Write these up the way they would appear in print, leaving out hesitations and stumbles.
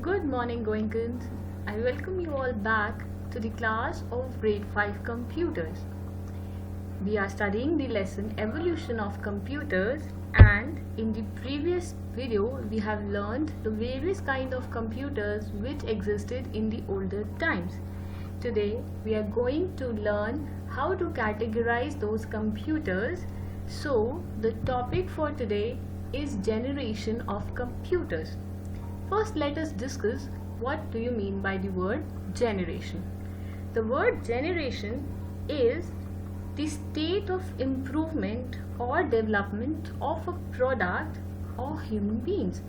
Good morning, Goinkans. I welcome you all back to the class of Grade 5 Computers. We are studying the lesson Evolution of Computers, and in the previous video we have learned the various kind of computers which existed in the older times. Today we are going to learn how to categorize those computers. So the topic for today is generation of computers. First, let us discuss what do you mean by the word generation. The word generation is the state of improvement or development of a product or human beings.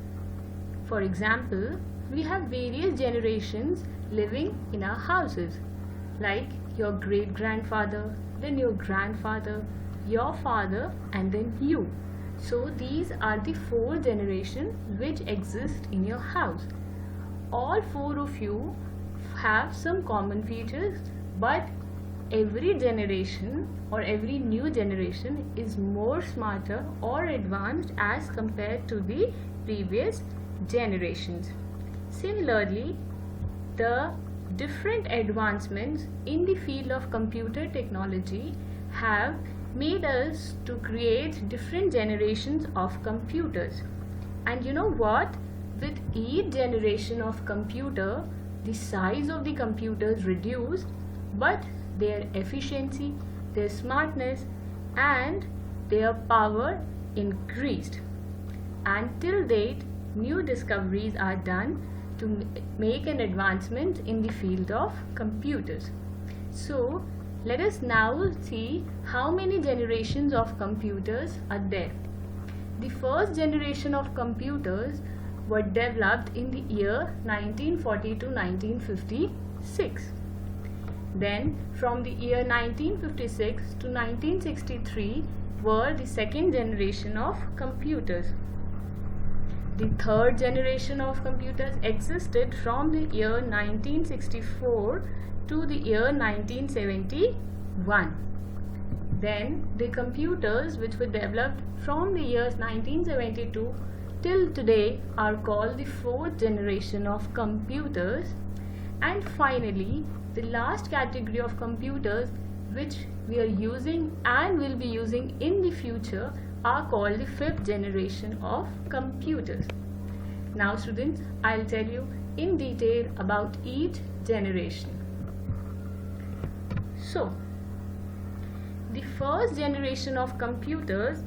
For example, we have various generations living in our houses, like your great-grandfather, then your grandfather, your father, and then you. So these are the 4 generations which exist in your house. All 4 of you have some common features, but every generation or every new generation is more smarter or advanced as compared to the previous generations. Similarly, the different advancements in the field of computer technology have made us to create different generations of computers. And you know what? With each generation of computer, the size of the computers reduced, but their efficiency, their smartness, and their power increased. And till date, new discoveries are done to make an advancement in the field of computers. So let us now see how many generations of computers are there. The first generation of computers were developed in the year 1940 to 1956. Then from the year 1956 to 1963 were the second generation of computers. The third generation of computers existed from the year 1964 to the year 1971. Then the computers which were developed from the years 1972 till today are called the 4th generation of computers. And finally, the last category of computers which we are using and will be using in the future are called the 5th generation of computers. Now students, I'll tell you in detail about each generation. So, the first generation of computers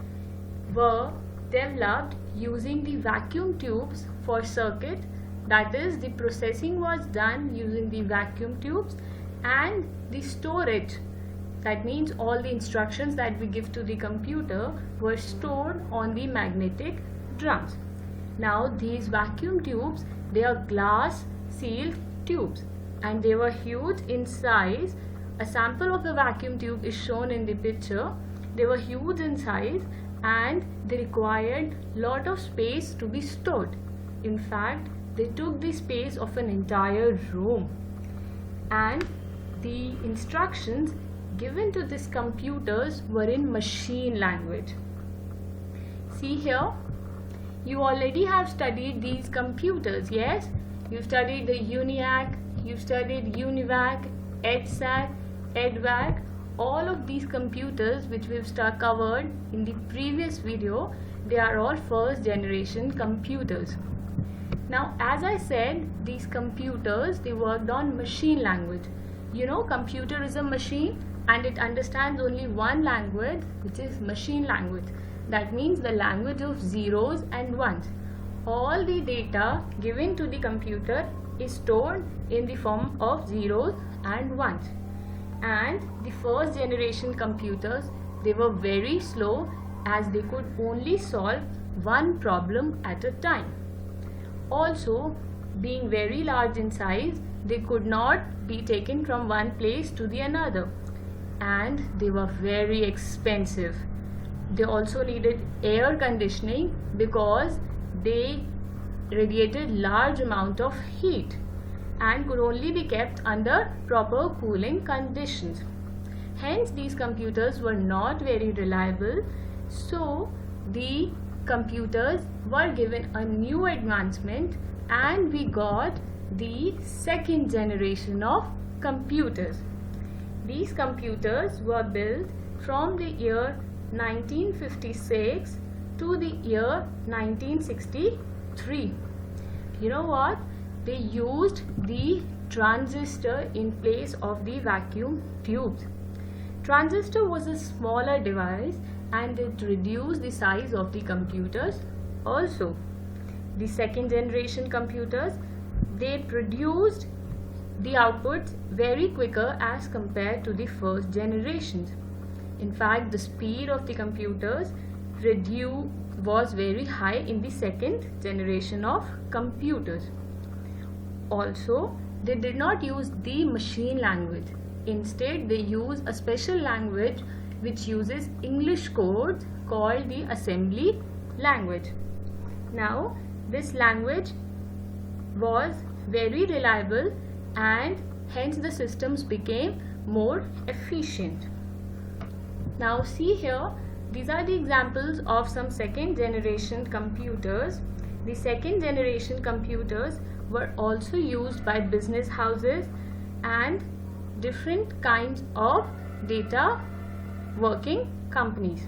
were developed using the vacuum tubes for circuit, that is, the processing was done using the vacuum tubes, and the storage, that means all the instructions that we give to the computer were stored on the magnetic drums. Now these vacuum tubes, they are glass sealed tubes and they were huge in size. A sample of the vacuum tube is shown in the picture. They were huge in size and they required lot of space to be stored. In fact, they took the space of an entire room. And the instructions given to these computers were in machine language. See here, you already have studied these computers, yes? You studied the ENIAC, you studied UNIVAC, EDSAC, EDVAC. All of these computers which we've covered in the previous video, they are all first generation computers. Now, as I said, these computers, they worked on machine language. You know, computer is a machine and it understands only one language, which is machine language. That means the language of zeros and ones. All the data given to the computer is stored in the form of zeros and ones. And the first generation computers, they were very slow as they could only solve one problem at a time. Also, being very large in size, they could not be taken from one place to the another, and they were very expensive. They also needed air conditioning because they radiated large amount of heat and could only be kept under proper cooling conditions. Hence, these computers were not very reliable, so the computers were given a new advancement and we got the second generation of computers. These computers were built from the year 1956 to the year 1963. You know what? They used the transistor in place of the vacuum tubes. Transistor was a smaller device and it reduced the size of the computers also. The second generation computers, they produced the outputs very quicker as compared to the first generations. In fact, the speed of the computers was very high in the second generation of computers. Also, they did not use the machine language. Instead, they use a special language which uses English codes called the assembly language. Now, this language was very reliable and hence the systems became more efficient. Now see here, these are the examples of some second generation computers. The second generation computers were also used by business houses and different kinds of data working companies.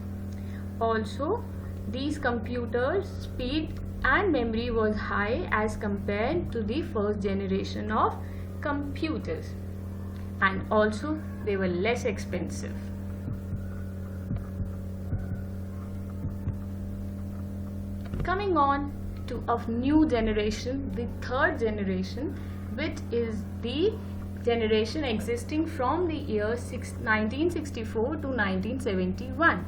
Also, these computers' speed and memory was high as compared to the first generation of computers, and also they were less expensive. Coming on to a new generation, the third generation, which is the generation existing from the year 1964 to 1971.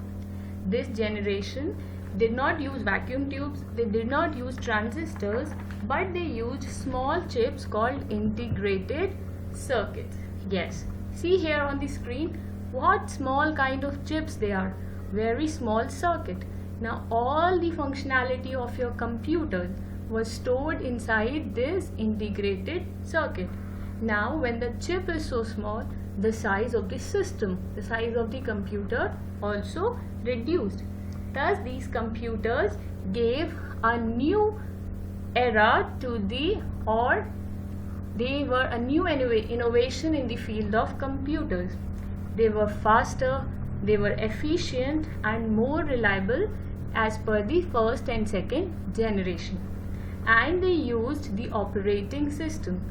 This generation did not use vacuum tubes, they did not use transistors, but they used small chips called integrated circuits. Yes, see here on the screen what small kind of chips they are. Very small circuit. Now all the functionality of your computer was stored inside this integrated circuit. Now when the chip is so small, the size of the system, the size of the computer also reduced. Thus these computers gave a new era to they were a new innovation in the field of computers. They were faster, they were efficient and more reliable as per the first and second generation. And they used the operating system.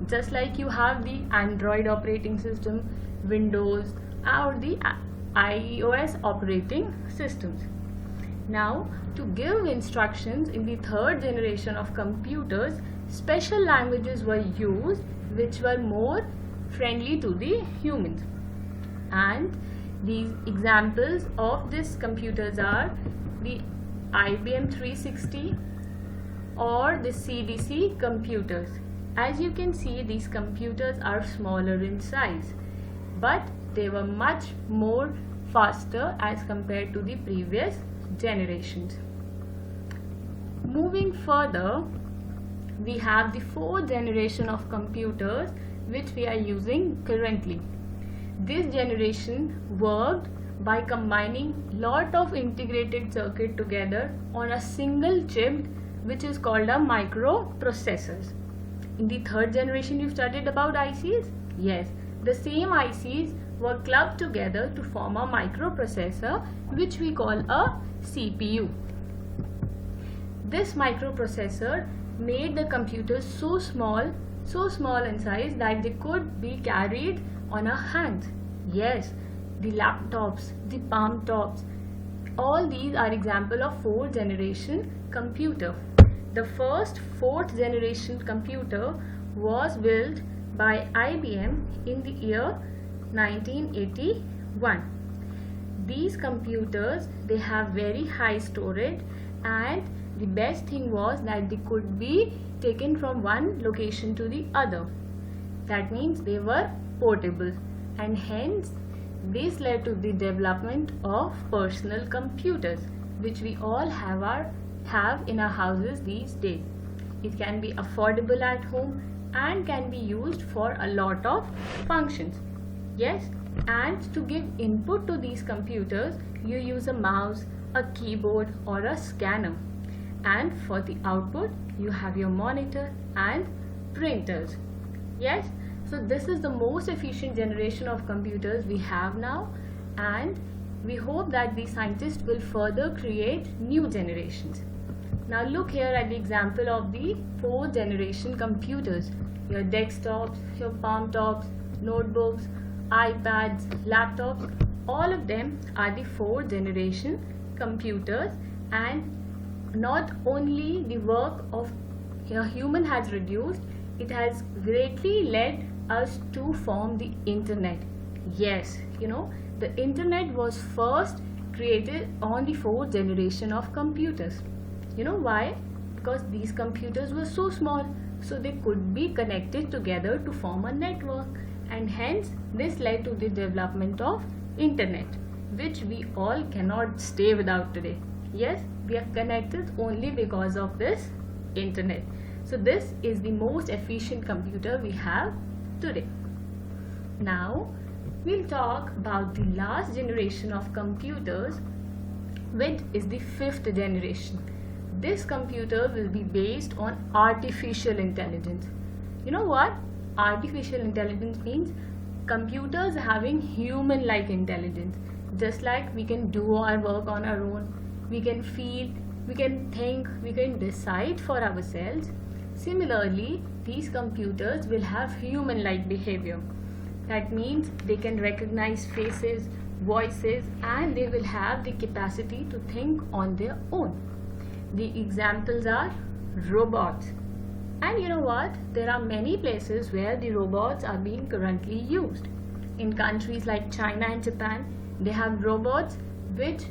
Just like you have the Android operating system, Windows or the iOS operating systems. Now, to give instructions in the third generation of computers, special languages were used which were more friendly to the humans. And these examples of these computers are the IBM 360 or the CDC computers. As you can see, these computers are smaller in size, but they were much more faster as compared to the previous generations. Moving further, we have the fourth generation of computers which we are using currently. This generation worked by combining lot of integrated circuit together on a single chip which is called a microprocessors. In the third generation you studied about ICs? Yes, the same ICs were clubbed together to form a microprocessor which we call a CPU. This microprocessor made the computers so small in size that they could be carried on a hand. Yes, the laptops, the palm tops, all these are example of fourth generation computer. The first fourth generation computer was built by IBM in the year 1981. These computers, they have very high storage, and the best thing was that they could be taken from one location to the other. That means they were portable, and hence this led to the development of personal computers which we all have in our houses these days. It can be affordable at home and can be used for a lot of functions. Yes, and to give input to these computers, you use a mouse, a keyboard or a scanner. and for the output you have your monitor and printers. Yes, so this is the most efficient generation of computers we have now, and we hope that the scientists will further create new generations. Now look here at the example of the 4th generation computers. Your desktops, your palm tops, notebooks, iPads, laptops, all of them are the 4th generation computers, and not only the work of a human has reduced, it has greatly led us to form the internet. Yes, the internet was first created on the 4th generation of computers. You know why? Because these computers were so small, so they could be connected together to form a network, and hence this led to the development of internet, which we all cannot stay without today. Yes, we are connected only because of this internet. So this is the most efficient computer we have today. Now we'll talk about the last generation of computers, which is the 5th generation. This computer will be based on artificial intelligence. You know what artificial intelligence means? Computers having human-like intelligence. Just like we can do our work on our own, we can feel, we can think, we can decide for ourselves. Similarly, these computers will have human-like behavior. That means they can recognize faces, voices, and they will have the capacity to think on their own. The examples are robots. And you know what? There are many places where the robots are being currently used. In countries like China and Japan, they have robots which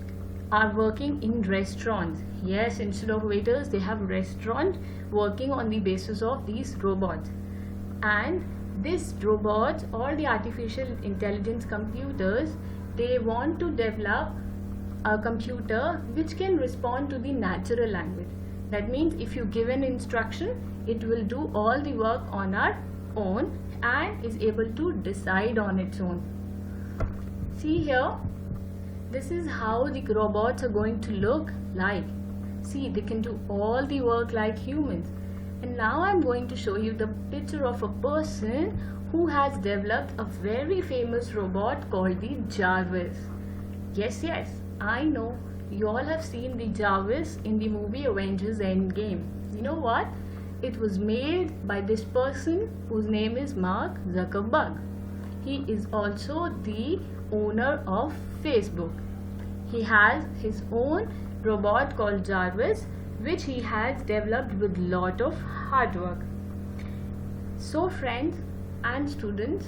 are working in restaurants. Yes, instead of waiters, they have restaurants working on the basis of these robots. And these robots or the artificial intelligence computers, they want to develop a computer which can respond to the natural language. That means if you give an instruction, it will do all the work on our own and is able to decide on its own. See here, this is how the robots are going to look like. See, they can do all the work like humans. And now I'm going to show you the picture of a person who has developed a very famous robot called the Jarvis. Yes, I know you all have seen the Jarvis in the movie Avengers Endgame. You know what? It was made by this person whose name is Mark Zuckerberg. He is also the owner of Facebook. He has his own robot called Jarvis, which he has developed with lot of hard work. So friends and students,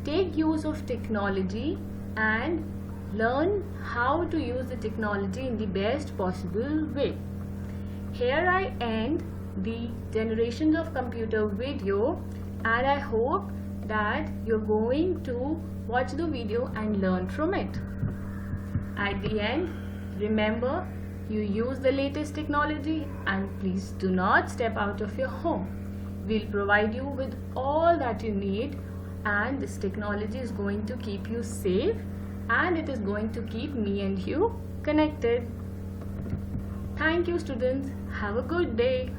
take use of technology and learn how to use the technology in the best possible way. Here I end the generations of computer video, and I hope that you're going to watch the video and learn from it. At the end, remember, you use the latest technology and please do not step out of your home. We'll provide you with all that you need, and this technology is going to keep you safe and it is going to keep me and you connected. Thank you, students. Have a good day.